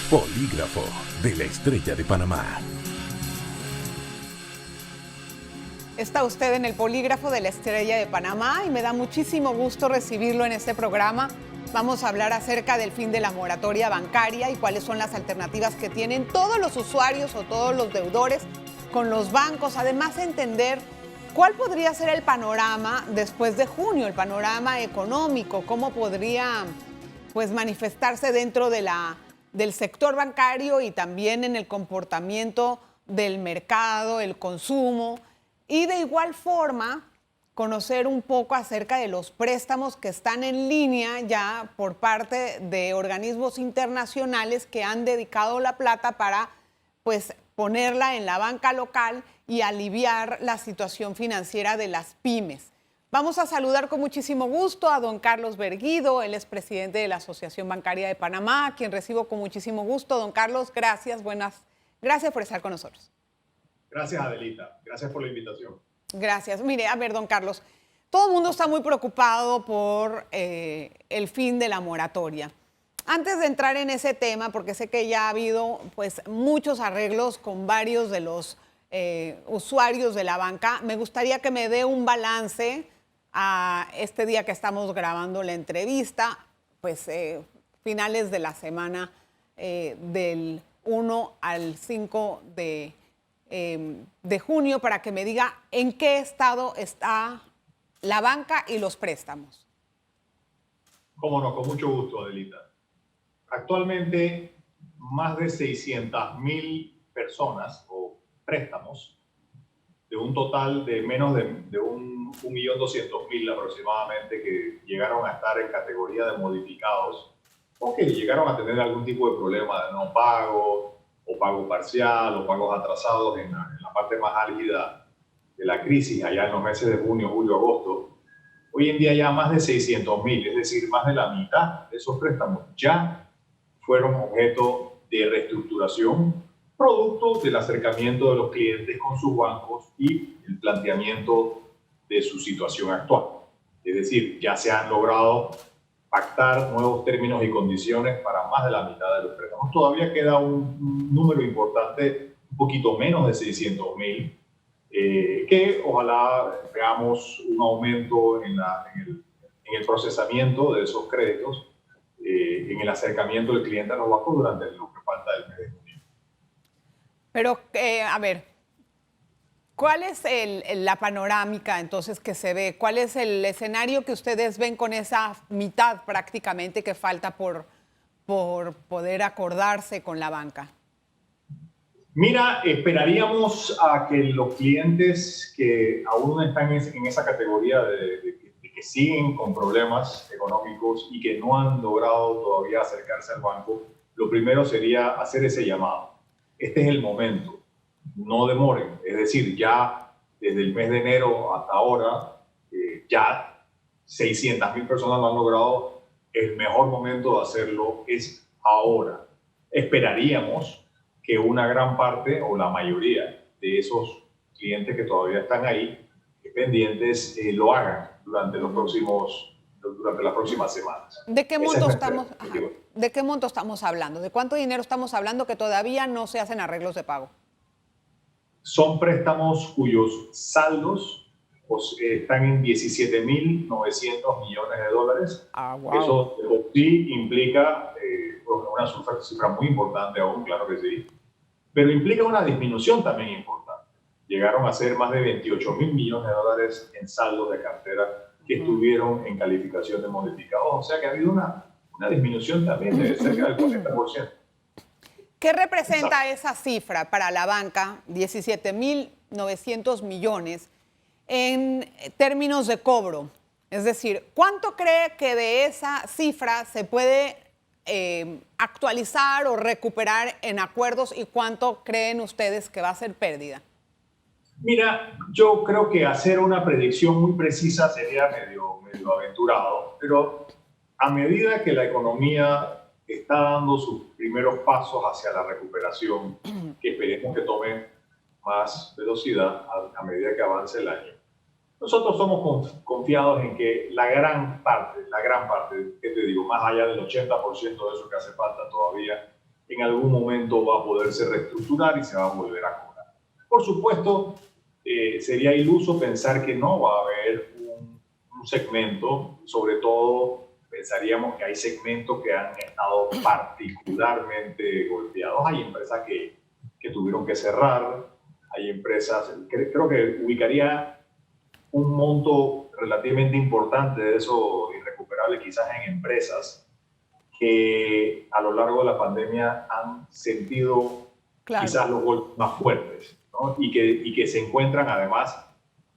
Polígrafo de la Estrella de Panamá. Está usted en el Polígrafo de la Estrella de Panamá y me da muchísimo gusto recibirlo en este programa. Vamos a hablar acerca del fin de la moratoria bancaria y cuáles son las alternativas que tienen todos los usuarios o todos los deudores con los bancos. Además, entender cuál podría ser el panorama después de junio, el panorama económico, cómo podría manifestarse dentro del sector bancario y también en el comportamiento del mercado, el consumo. Y de igual forma, conocer un poco acerca de los préstamos que están en línea ya por parte de organismos internacionales que han dedicado la plata para ponerla en la banca local y aliviar la situación financiera de las pymes. Vamos a saludar con muchísimo gusto a don Carlos Berguido, él es presidente de la Asociación Bancaria de Panamá, a quien recibo con muchísimo gusto. Don Carlos, gracias por estar con nosotros. Gracias, Adelita. Gracias por la invitación. Gracias. Mire, a ver, don Carlos, todo el mundo está muy preocupado por el fin de la moratoria. Antes de entrar en ese tema, porque sé que ya ha habido muchos arreglos con varios de los usuarios de la banca, me gustaría que me dé un balance a este día que estamos grabando la entrevista, finales de la semana del 1 al 5 de junio, para que me diga en qué estado está la banca y los préstamos. Cómo no, con mucho gusto, Adelita. Actualmente, más de 600,000 personas o préstamos de un total de menos de 1.200.000 aproximadamente que llegaron a estar en categoría de modificados o que llegaron a tener algún tipo de problema de no pago o pago parcial o pagos atrasados en la parte más álgida de la crisis allá en los meses de junio, julio, agosto. Hoy en día ya más de 600,000, es decir, más de la mitad de esos préstamos ya fueron objeto de reestructuración, producto del acercamiento de los clientes con sus bancos y el planteamiento de su situación actual. Es decir, ya se han logrado pactar nuevos términos y condiciones para más de la mitad de los préstamos. Todavía queda un número importante, un poquito menos de 600,000, que ojalá veamos un aumento en el procesamiento de esos créditos, en el acercamiento del cliente a los bancos durante lo que falta del mes de junio. Pero, a ver, ¿cuál es la panorámica entonces que se ve? ¿Cuál es el escenario que ustedes ven con esa mitad prácticamente que falta por poder acordarse con la banca? Mira, esperaríamos a que los clientes que aún están en esa categoría de que siguen con problemas económicos y que no han logrado todavía acercarse al banco, lo primero sería hacer ese llamado. Este es el momento, no demoren. Es decir, ya desde el mes de enero hasta ahora, ya 600,000 personas lo han logrado. El mejor momento de hacerlo es ahora. Esperaríamos que una gran parte o la mayoría de esos clientes que todavía están ahí pendientes lo hagan durante las próximas semanas. ¿De qué monto estamos? ¿De qué monto estamos hablando? ¿De cuánto dinero estamos hablando que todavía no se hacen arreglos de pago? Son préstamos cuyos saldos están en 17.900 millones de dólares. Wow. Eso sí implica una cifra muy importante aún, claro que sí, pero implica una disminución también importante. Llegaron a ser más de 28.000 millones de dólares en saldos de cartera que estuvieron en calificación de modificados. O sea que ha habido una disminución también de cerca del 40%. ¿Qué representa esa cifra para la banca, 17.900 millones, en términos de cobro? Es decir, ¿cuánto cree que de esa cifra se puede actualizar o recuperar en acuerdos y cuánto creen ustedes que va a ser pérdida? Mira, yo creo que hacer una predicción muy precisa sería medio aventurado, pero a medida que la economía está dando sus primeros pasos hacia la recuperación, que esperemos que tome más velocidad a medida que avance el año, nosotros somos confiados en que la gran parte, ¿qué te digo? Más allá del 80% de eso que hace falta todavía, en algún momento va a poderse reestructurar y se va a volver a cobrar. Por supuesto, sería iluso pensar que no va a haber un segmento, sobre todo pensaríamos que hay segmentos que han estado particularmente golpeados. Hay empresas que tuvieron que cerrar, hay empresas, creo que ubicaría un monto relativamente importante de eso irrecuperable quizás en empresas que a lo largo de la pandemia han sentido quizás los golpes más fuertes, ¿no? y que se encuentran además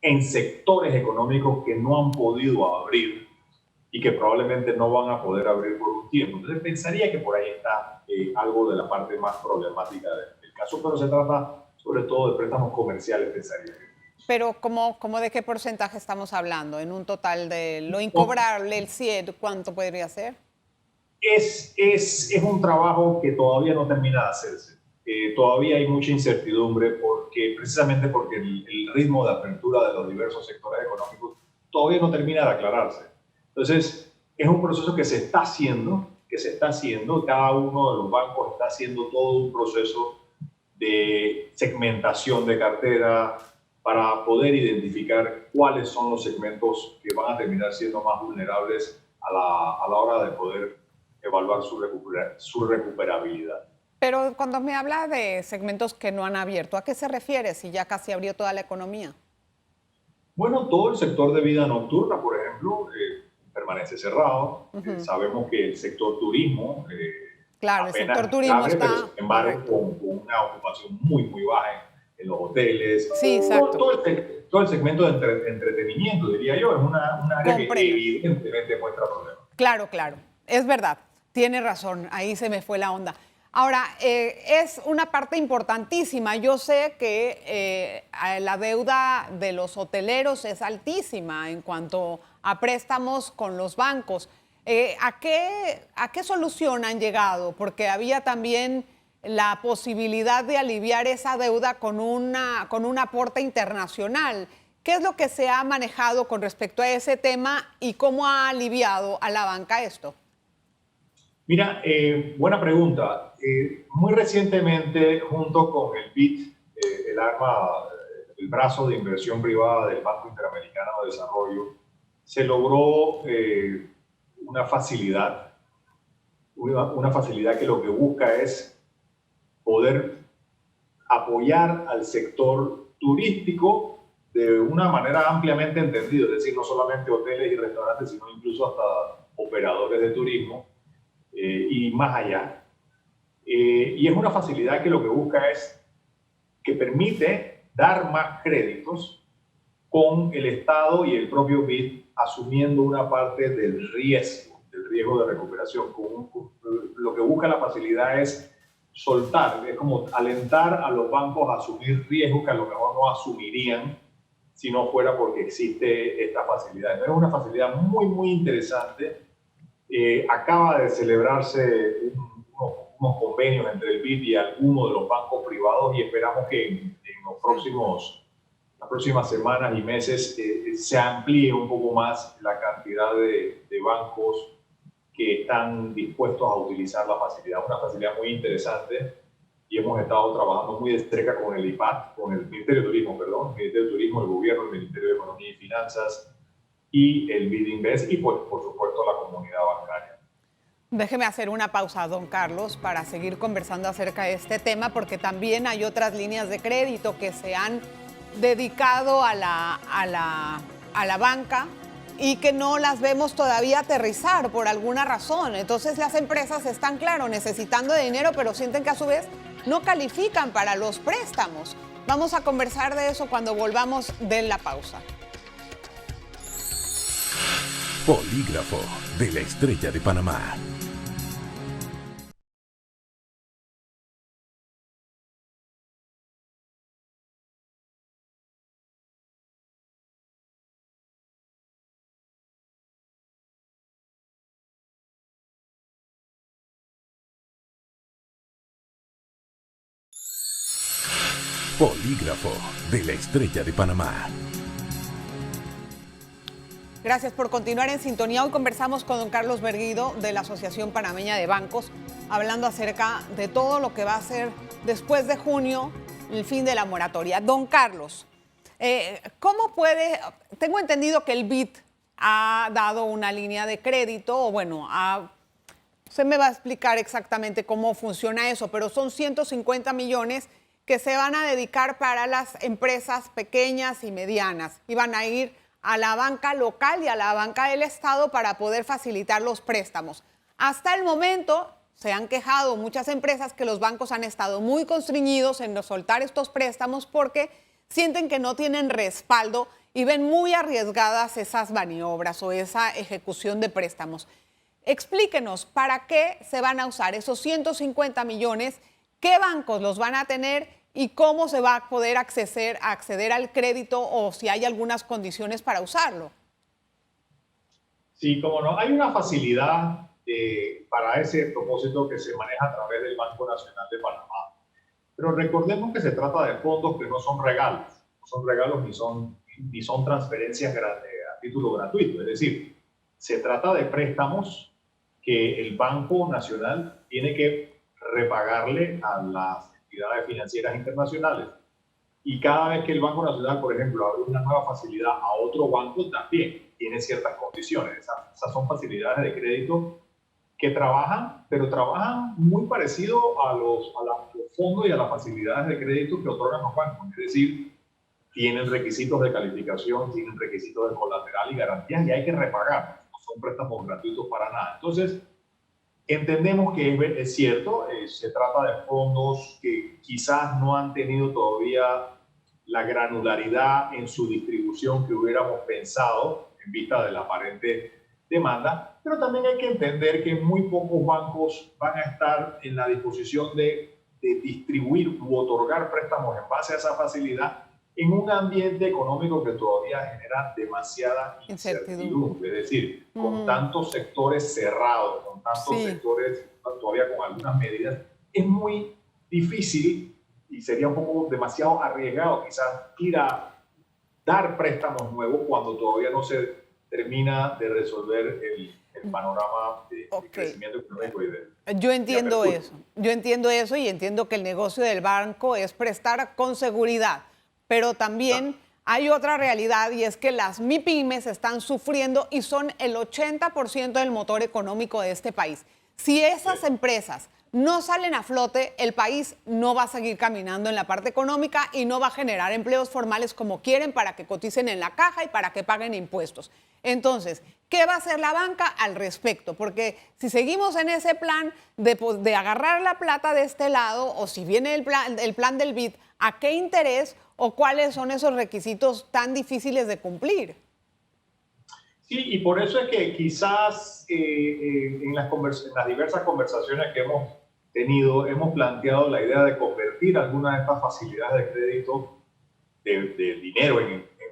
en sectores económicos que no han podido abrir y que probablemente no van a poder abrir por un tiempo. Entonces pensaría que por ahí está algo de la parte más problemática del caso, pero se trata sobre todo de préstamos comerciales, pensaría. Pero ¿cómo de qué porcentaje estamos hablando? En un total de lo incobrable, el CIED, ¿cuánto podría ser? Es un trabajo que todavía no termina de hacerse. Todavía hay mucha incertidumbre precisamente porque el ritmo de apertura de los diversos sectores económicos todavía no termina de aclararse. Entonces, es un proceso que se está haciendo, cada uno de los bancos está haciendo todo un proceso de segmentación de cartera para poder identificar cuáles son los segmentos que van a terminar siendo más vulnerables a la hora de poder evaluar su recuperabilidad. Pero cuando me habla de segmentos que no han abierto, ¿a qué se refiere si ya casi abrió toda la economía? Bueno, todo el sector de vida nocturna, por ejemplo, permanece cerrado. Sabemos que el sector turismo claro, el sector turismo está, pero sin embargo con una ocupación muy baja en los hoteles. Sí, exacto. Todo el segmento de entretenimiento, diría yo, es una área que evidentemente muestra problemas. Claro, es verdad, tiene razón, ahí se me fue la onda. Ahora, es una parte importantísima. Yo sé que la deuda de los hoteleros es altísima en cuanto a préstamos con los bancos. ¿A qué solución han llegado? Porque había también la posibilidad de aliviar esa deuda con un aporte internacional. ¿Qué es lo que se ha manejado con respecto a ese tema y cómo ha aliviado a la banca esto? Mira, buena pregunta. Muy recientemente, junto con el BID, el brazo de inversión privada del Banco Interamericano de Desarrollo, se logró una facilidad que lo que busca es poder apoyar al sector turístico de una manera ampliamente entendida, es decir, no solamente hoteles y restaurantes, sino incluso hasta operadores de turismo y más allá. Y es una facilidad que lo que busca es que permite dar más créditos con el Estado y el propio BID asumiendo una parte del riesgo de recuperación. Lo que busca la facilidad es soltar, es como alentar a los bancos a asumir riesgos que a lo mejor no asumirían si no fuera porque existe esta facilidad. Entonces es una facilidad muy interesante. Acaba de celebrarse unos convenios entre el BID y algunos de los bancos privados y esperamos que en las próximas semanas y meses se amplíe un poco más la cantidad de bancos que están dispuestos a utilizar la facilidad. Una facilidad muy interesante y hemos estado trabajando muy de cerca con el IPAT, con el Ministerio de Turismo, el Ministerio de Turismo, el Gobierno, el Ministerio de Economía y Finanzas y el BID Invest y pues, por supuesto la comunidad bancaria. Déjeme hacer una pausa, don Carlos, para seguir conversando acerca de este tema, porque también hay otras líneas de crédito que se han dedicado a la banca y que no las vemos todavía aterrizar por alguna razón. Entonces las empresas están, claro, necesitando de dinero, pero sienten que a su vez no califican para los préstamos. Vamos a conversar de eso cuando volvamos de la pausa. Polígrafo de la Estrella de Panamá. Polígrafo de la Estrella de Panamá. Gracias por continuar en sintonía. Hoy conversamos con don Carlos Berguido de la Asociación Panameña de Bancos hablando acerca de todo lo que va a ser después de junio el fin de la moratoria. Don Carlos, ¿cómo puede? Tengo entendido que el BID ha dado una línea de crédito, o bueno, usted me va a explicar exactamente cómo funciona eso, pero son 150 millones que se van a dedicar para las empresas pequeñas y medianas y van a ir a la banca local y a la banca del Estado para poder facilitar los préstamos. Hasta el momento se han quejado muchas empresas que los bancos han estado muy constreñidos en no soltar estos préstamos porque sienten que no tienen respaldo y ven muy arriesgadas esas maniobras o esa ejecución de préstamos. Explíquenos, ¿para qué se van a usar esos 150 millones? ¿Qué bancos los van a tener? ¿Y cómo se va a poder acceder al crédito o si hay algunas condiciones para usarlo? Sí, como no, hay una facilidad para ese propósito que se maneja a través del Banco Nacional de Panamá. Pero recordemos que se trata de fondos que no son regalos. No son regalos ni son transferencias a título gratuito. Es decir, se trata de préstamos que el Banco Nacional tiene que repagarle a las entidades financieras internacionales. Y cada vez que el Banco Nacional, por ejemplo, abre una nueva facilidad a otro banco, también tiene ciertas condiciones. Esas son facilidades de crédito que trabajan, pero trabajan muy parecido a los fondos y a las facilidades de crédito que otorgan los bancos. Es decir, tienen requisitos de calificación, tienen requisitos de colateral y garantías y hay que repagar. No son préstamos gratuitos para nada. Entonces, entendemos que es cierto, se trata de fondos que quizás no han tenido todavía la granularidad en su distribución que hubiéramos pensado en vista de la aparente demanda, pero también hay que entender que muy pocos bancos van a estar en la disposición de distribuir u otorgar préstamos en base a esa facilidad en un ambiente económico que todavía genera demasiada incertidumbre. Es decir, con tantos sectores cerrados, con tantos sectores todavía con algunas medidas, es muy difícil y sería un poco demasiado arriesgado quizás ir a dar préstamos nuevos cuando todavía no se termina de resolver el panorama de crecimiento económico. Yo entiendo eso y entiendo que el negocio del banco es prestar con seguridad, pero también hay otra realidad y es que las MIPYMES están sufriendo y son el 80% del motor económico de este país. Si esas empresas no salen a flote, el país no va a seguir caminando en la parte económica y no va a generar empleos formales como quieren para que coticen en la caja y para que paguen impuestos. Entonces, ¿qué va a hacer la banca al respecto? Porque si seguimos en ese plan de agarrar la plata de este lado o si viene el plan del BID, ¿a qué interés o cuáles son esos requisitos tan difíciles de cumplir? Sí, y por eso es que quizás en las diversas conversaciones que hemos tenido, hemos planteado la idea de convertir algunas de estas facilidades de crédito de dinero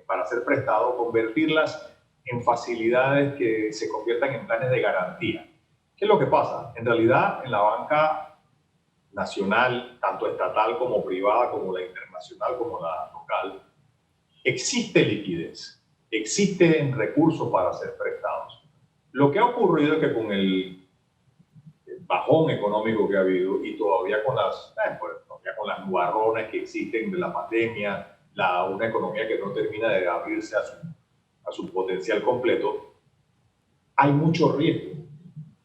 para ser prestado, convertirlas en facilidades que se conviertan en planes de garantía. ¿Qué es lo que pasa? En realidad, en la banca nacional, tanto estatal como privada, como la internacional, como la local, existe liquidez. Existen recursos para ser prestados. Lo que ha ocurrido es que con el bajón económico que ha habido y todavía con las nubarrones que existen de la pandemia, una economía que no termina de abrirse a su potencial completo, hay mucho riesgo.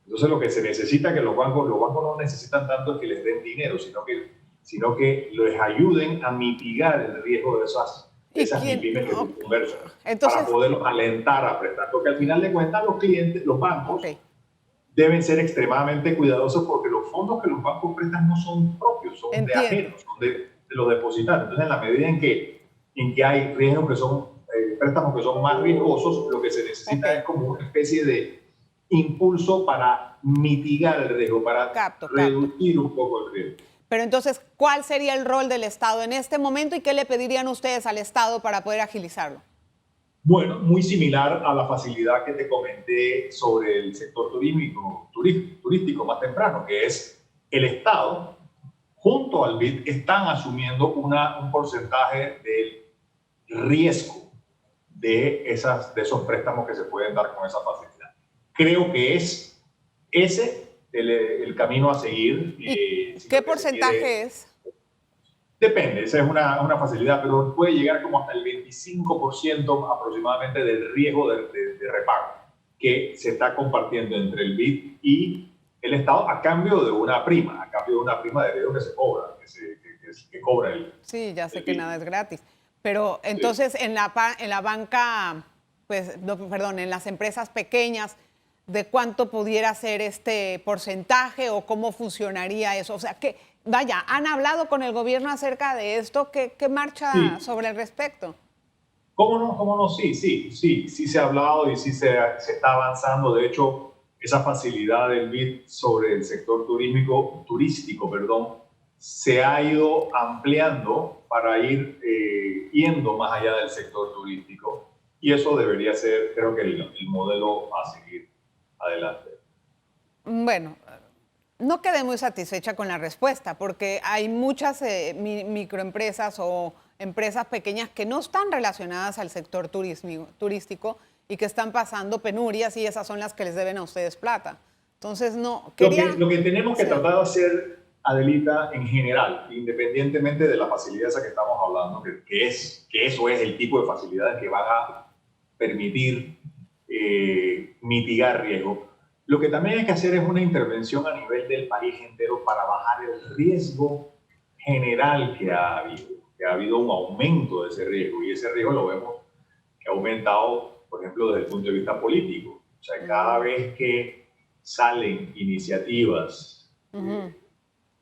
Entonces lo que se necesita es que los bancos no necesitan tanto que les den dinero, sino que les ayuden a mitigar el riesgo de esas MIPYMES que son conversas, para poderlos alentar a prestar. Porque al final de cuentas los clientes, los bancos, deben ser extremadamente cuidadosos porque los fondos que los bancos prestan no son propios, son de ajenos, son de los depositarios. Entonces, en la medida en que hay riesgos que son, préstamos que son más riesgosos, lo que se necesita es como una especie de impulso para mitigar el riesgo, para reducir un poco el riesgo. Pero entonces, ¿cuál sería el rol del Estado en este momento y qué le pedirían ustedes al Estado para poder agilizarlo? Bueno, muy similar a la facilidad que te comenté sobre el sector turístico más temprano, que es el Estado, junto al BID, están asumiendo un porcentaje del riesgo de esos préstamos que se pueden dar con esa facilidad. Creo que es ese el camino a seguir. ¿Y Si qué lo que se porcentaje quiere, es? depende, esa es una facilidad, pero puede llegar como hasta el 25% aproximadamente del riesgo de repago que se está compartiendo entre el BID y el Estado a cambio de una prima, de riesgo que se cobra, que cobra Sí, ya sé el que BID. nada es gratis. Pero Sí. entonces en la banca, pues, no, perdón, en las empresas pequeñas, ¿de cuánto pudiera ser este porcentaje o cómo funcionaría eso? O sea, que, vaya, ¿han hablado con el gobierno acerca de esto? ¿Qué marcha Sí, sobre el respecto? ¿cómo no? ¿Cómo no? Sí se ha hablado y se está avanzando. De hecho, esa facilidad del BID sobre el sector turístico, perdón, se ha ido ampliando para ir yendo más allá del sector turístico. Y eso debería ser, creo que, el modelo a seguir adelante. Bueno, no quedé muy satisfecha con la respuesta porque hay muchas microempresas o empresas pequeñas que no están relacionadas al sector turístico y que están pasando penurias y esas son las que les deben a ustedes plata. Entonces, no, Lo que tenemos que sí, tratar de hacer, Adelita, en general, independientemente de la facilidad esa que estamos hablando, que eso es el tipo de facilidades que van a permitir mitigar riesgo, lo que también hay que hacer es una intervención a nivel del país entero para bajar el riesgo general que ha habido un aumento de ese riesgo, y ese riesgo lo vemos que ha aumentado, por ejemplo, desde el punto de vista político. O sea, cada vez que salen iniciativas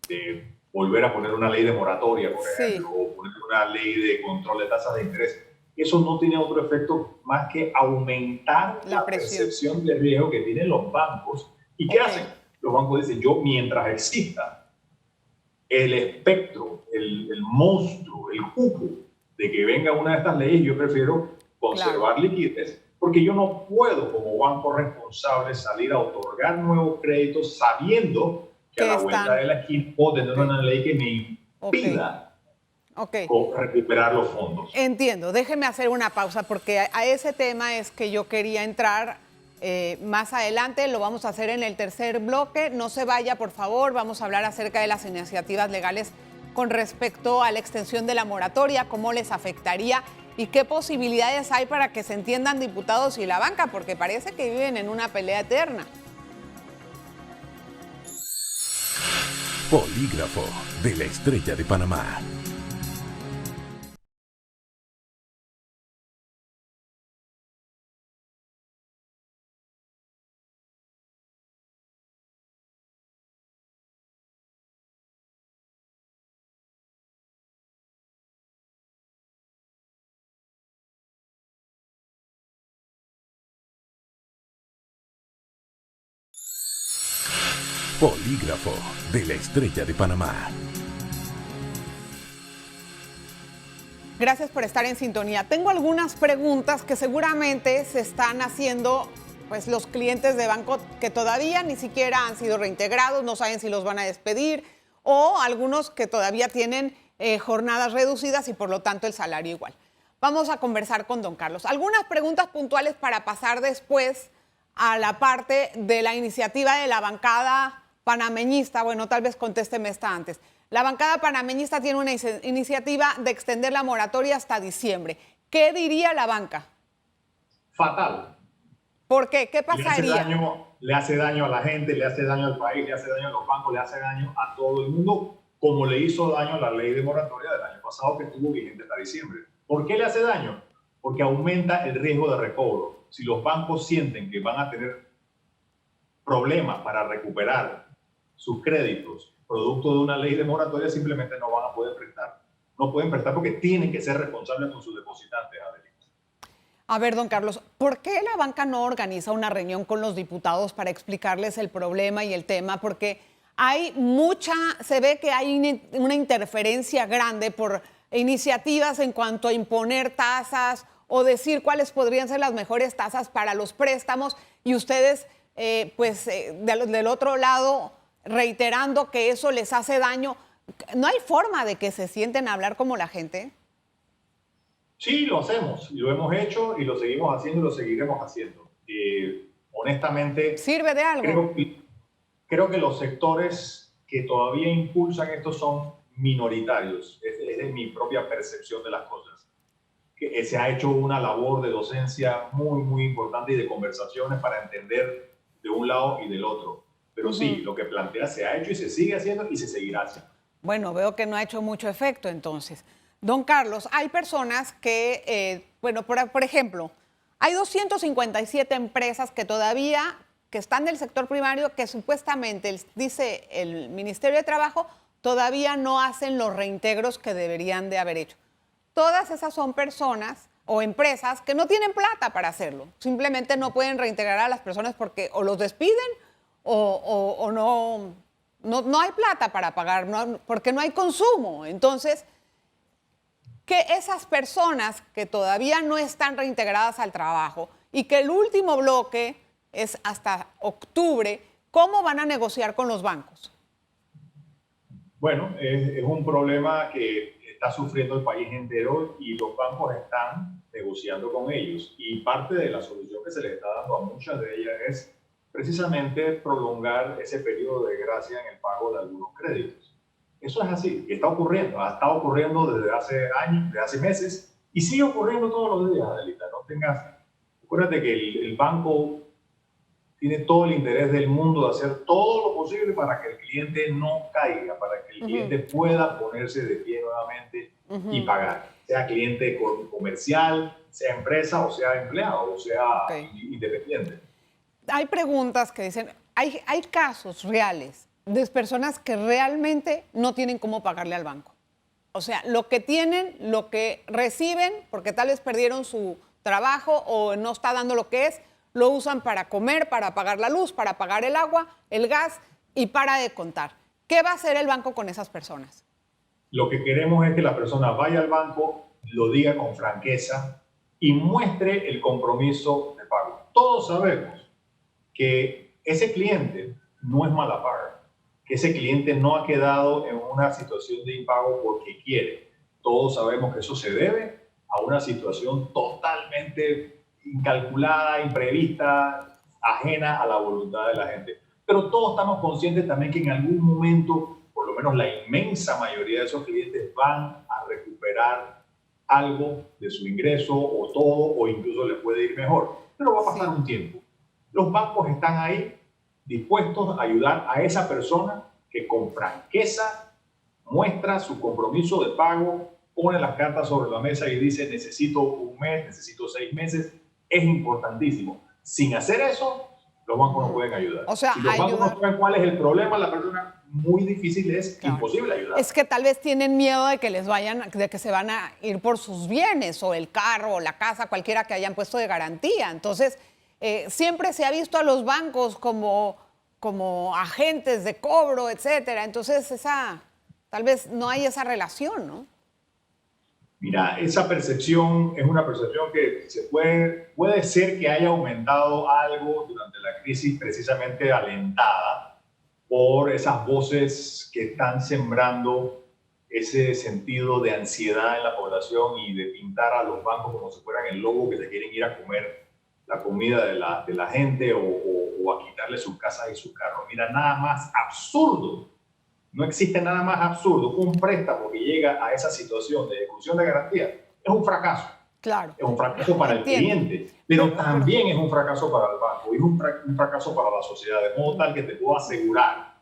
de volver a poner una ley de moratoria, por sí, ejemplo, o poner una ley de control de tasas de interés, eso no tiene otro efecto más que aumentar la la presión. percepción de riesgo que tienen los bancos. ¿Y qué Ok, hacen? Los bancos dicen, yo mientras exista el espectro, el monstruo, el cupo de que venga una de estas leyes, yo prefiero claro. conservar liquidez, porque yo no puedo como banco responsable salir a otorgar nuevos créditos sabiendo que a Que la vuelta están, de la esquina puedo tener ok, una ley que me ok, impida ok. recuperar los fondos. Entiendo, déjeme hacer una pausa porque a ese tema es que yo quería entrar más adelante, lo vamos a hacer en el tercer bloque. No se vaya, por favor, vamos a hablar acerca de las iniciativas legales con respecto a la extensión de la moratoria, cómo les afectaría y qué posibilidades hay para que se entiendan diputados y la banca, porque parece que viven en una pelea eterna. Polígrafo de la Estrella de Panamá. Polígrafo de la Estrella de Panamá. Gracias por estar en sintonía. Tengo algunas preguntas que seguramente se están haciendo pues, los clientes de banco que todavía ni siquiera han sido reintegrados, no saben si los van a despedir, o algunos que todavía tienen jornadas reducidas y por lo tanto el salario igual. Vamos a conversar con don Carlos. Algunas preguntas puntuales para pasar después a la parte de la iniciativa de la bancada panameñista. Bueno, tal vez contésteme esta antes. La bancada panameñista tiene una iniciativa de extender la moratoria hasta diciembre. ¿Qué diría la banca? Fatal. ¿Por qué? ¿Qué pasaría? Le hace daño a la gente, le hace daño al país, le hace daño a los bancos, le hace daño a todo el mundo, como le hizo daño a la ley de moratoria del año pasado que estuvo vigente hasta diciembre. ¿Por qué le hace daño? Porque aumenta el riesgo de recobro. Si los bancos sienten que van a tener problemas para recuperar sus créditos producto de una ley de moratoria, simplemente no van a poder prestar. No pueden prestar porque tienen que ser responsables con sus depositantes, Adelita. A ver, don Carlos, ¿por qué la banca no organiza una reunión con los diputados para explicarles el problema y el tema? Porque se ve que hay una interferencia grande por iniciativas en cuanto a imponer tasas o decir cuáles podrían ser las mejores tasas para los préstamos y ustedes, del otro lado, reiterando que eso les hace daño. ¿No hay forma de que se sienten a hablar como la gente? Sí, lo hacemos, y lo hemos hecho, y lo seguimos haciendo, y lo seguiremos haciendo. Honestamente, ¿Sirve de algo? creo que creo que los sectores que todavía impulsan esto son minoritarios. Es mi propia percepción de las cosas. Que se ha hecho una labor de docencia muy, muy importante y de conversaciones para entender de un lado y del otro. Pero sí, lo que plantea se ha hecho y se sigue haciendo y se seguirá haciendo. Bueno, veo que no ha hecho mucho efecto entonces. Don Carlos, hay personas que, bueno, por ejemplo, hay 257 empresas que todavía, que están del sector primario, que supuestamente, dice el Ministerio de Trabajo, todavía no hacen los reintegros que deberían de haber hecho. Todas esas son personas o empresas que no tienen plata para hacerlo. Simplemente no pueden reintegrar a las personas porque o los despiden o no hay plata para pagar, porque no hay consumo. Entonces, que esas personas que todavía no están reintegradas al trabajo y que el último bloque es hasta octubre, ¿cómo van a negociar con los bancos? Bueno, es un problema que está sufriendo el país entero y los bancos están negociando con ellos. Y parte de la solución que se les está dando a muchas de ellas es precisamente prolongar ese periodo de gracia en el pago de algunos créditos. Eso es así, y está ocurriendo, ha estado ocurriendo desde hace años, desde hace meses, y sigue ocurriendo todos los días, Adelita. Acuérdate que el banco tiene todo el interés del mundo de hacer todo lo posible para que el cliente no caiga, para que el cliente pueda ponerse de pie nuevamente y pagar, sea cliente comercial, sea empresa o sea empleado o sea independiente. Hay preguntas que dicen, hay casos reales de personas que realmente no tienen cómo pagarle al banco. O sea, lo que tienen, lo que reciben, porque tal vez perdieron su trabajo o no está dando lo que es, lo usan para comer, para pagar la luz, para pagar el agua, el gas y para de contar. ¿Qué va a hacer el banco con esas personas? Lo que queremos es que la persona vaya al banco, lo diga con franqueza y muestre el compromiso de pago. Todos sabemos que ese cliente no es mala paga, que ese cliente no ha quedado en una situación de impago porque quiere. Todos sabemos que eso se debe a una situación totalmente incalculada, imprevista, ajena a la voluntad de la gente. Pero todos estamos conscientes también que en algún momento, por lo menos la inmensa mayoría de esos clientes van a recuperar algo de su ingreso o todo, o incluso les puede ir mejor. Pero va a pasar un tiempo. Los bancos están ahí dispuestos a ayudar a esa persona que con franqueza muestra su compromiso de pago, pone las cartas sobre la mesa y dice necesito un mes, necesito 6 meses. Es importantísimo. Sin hacer eso, los bancos no pueden ayudar. O sea, si los bancos no saben cuál es el problema, la persona muy difícil, es imposible ayudar. Es que tal vez tienen miedo de que de que se van a ir por sus bienes, o el carro, o la casa, cualquiera que hayan puesto de garantía. Entonces, siempre se ha visto a los bancos como agentes de cobro, etcétera. Entonces, tal vez no hay esa relación, ¿no? Mira, esa percepción es una percepción que puede ser que haya aumentado algo durante la crisis, precisamente alentada por esas voces que están sembrando ese sentido de ansiedad en la población y de pintar a los bancos como si fueran el lobo que se quieren ir a comer la comida de la gente o a quitarle sus casas y sus carros. Mira, nada más absurdo. No existe nada más absurdo. Un préstamo que llega a esa situación de ejecución de garantía es un fracaso. Claro. Es un fracaso para el cliente, pero también es un fracaso para el banco y es un fracaso para la sociedad, de modo tal que te puedo asegurar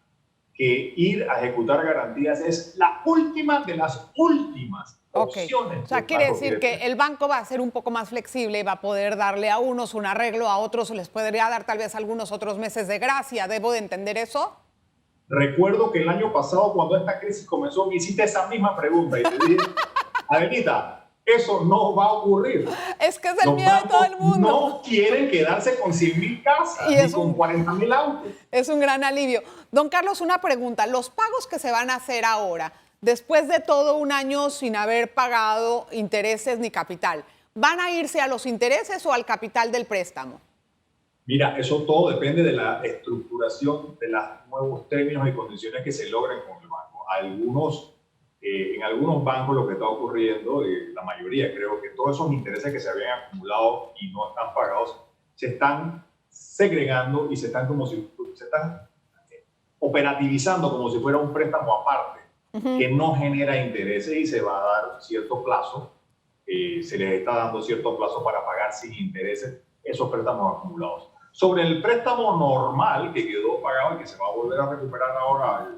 que ir a ejecutar garantías es la última de las últimas opciones. O sea, quiere decir que el banco va a ser un poco más flexible y va a poder darle a unos un arreglo, a otros les podría dar tal vez algunos otros meses de gracia. ¿Debo de entender eso? Recuerdo que el año pasado, cuando esta crisis comenzó, me hiciste esa misma pregunta y te dije, Adelita, eso no va a ocurrir. Es que es el miedo de todo el mundo. No quieren quedarse con 100,000 casas ni con 40,000 autos. Es un gran alivio. Don Carlos, una pregunta. Los pagos que se van a hacer ahora, después de todo un año sin haber pagado intereses ni capital, ¿van a irse a los intereses o al capital del préstamo? Mira, eso todo depende de la estructuración de los nuevos términos y condiciones que se logren con el banco. En algunos bancos lo que está ocurriendo, la mayoría creo que todos esos intereses que se habían acumulado y no están pagados, se están segregando y se están operativizando como si fuera un préstamo aparte, que no genera intereses y se va a dar cierto plazo, se les está dando cierto plazo para pagar sin intereses esos préstamos acumulados. Sobre el préstamo normal que quedó pagado y que se va a volver a recuperar ahora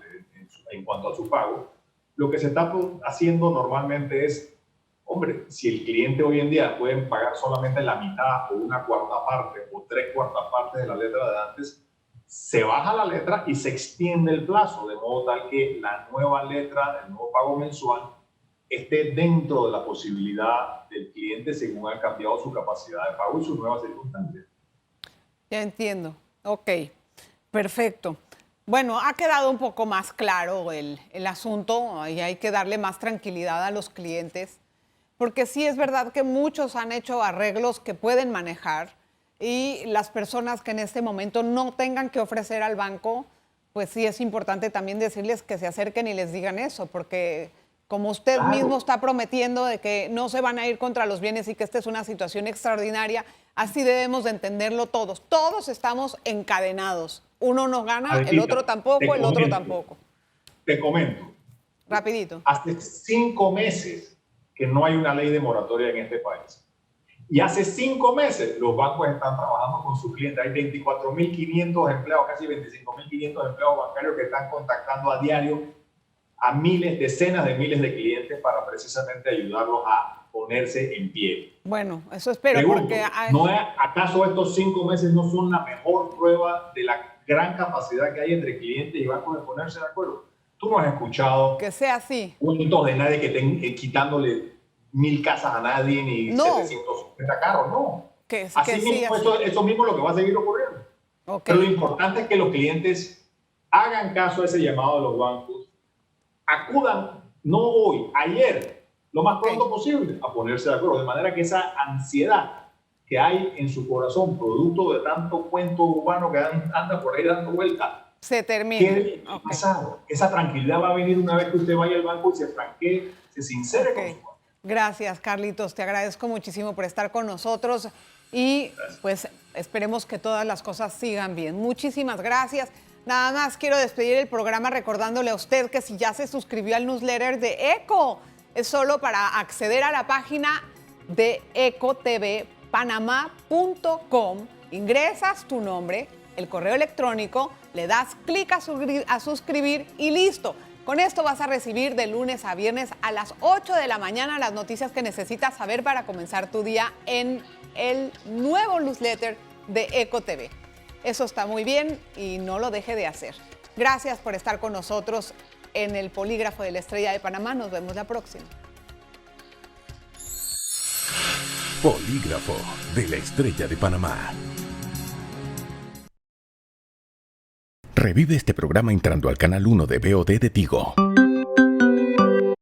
en cuanto a su pago, lo que se está haciendo normalmente es, hombre, si el cliente hoy en día puede pagar solamente la mitad o una cuarta parte o 3/4 partes de la letra de antes, se baja la letra y se extiende el plazo, de modo tal que la nueva letra, el nuevo pago mensual, esté dentro de la posibilidad del cliente según ha cambiado su capacidad de pago y sus nuevas circunstancias. Ya entiendo. Ok, perfecto. Bueno, ha quedado un poco más claro el asunto y hay que darle más tranquilidad a los clientes, porque sí es verdad que muchos han hecho arreglos que pueden manejar y las personas que en este momento no tengan que ofrecer al banco, pues sí es importante también decirles que se acerquen y les digan eso, porque como usted mismo está prometiendo de que no se van a ir contra los bienes y que esta es una situación extraordinaria, así debemos de entenderlo todos. Todos estamos encadenados. Uno no gana, Aditita, el otro tampoco, el otro tampoco. Te comento. Rapidito. Hace 5 meses que no hay una ley de moratoria en este país. Y hace 5 meses los bancos están trabajando con sus clientes. Hay 24.500 empleados, casi 25.500 empleados bancarios que están contactando a diario a miles, decenas de miles de clientes para precisamente ayudarlos a ponerse en pie. Bueno, eso espero. Pregunto, porque ¿acaso estos 5 meses no son la mejor prueba de la gran capacidad que hay entre clientes y bancos de ponerse de acuerdo? Tú no has escuchado que sea así. Cuentos de nadie que estén quitándole 1.000 casas a nadie ni 750 carros, no. Así mismo, eso mismo es lo que va a seguir ocurriendo. Okay. Pero lo importante es que los clientes hagan caso a ese llamado de los bancos, acudan, no hoy, ayer, lo más pronto posible, a ponerse de acuerdo, de manera que esa ansiedad que hay en su corazón, producto de tanto cuento urbano que anda por ahí dando vueltas, se termine. ¿Qué ha pasado? Esa tranquilidad va a venir una vez que usted vaya al banco y se franquee, se sincere con su banco. Gracias, Carlitos. Te agradezco muchísimo por estar con nosotros y pues esperemos que todas las cosas sigan bien. Muchísimas gracias. Nada más quiero despedir el programa recordándole a usted que si ya se suscribió al newsletter de ECO, es solo para acceder a la página de ecotvpanamá.com. Ingresas tu nombre, el correo electrónico, le das clic a suscribir y listo. Con esto vas a recibir de lunes a viernes a las 8 de la mañana las noticias que necesitas saber para comenzar tu día en el nuevo newsletter de EcoTV. Eso está muy bien y no lo deje de hacer. Gracias por estar con nosotros en el Polígrafo de la Estrella de Panamá. Nos vemos la próxima. Polígrafo de la Estrella de Panamá. Revive este programa entrando al canal 1 de VOD de Tigo.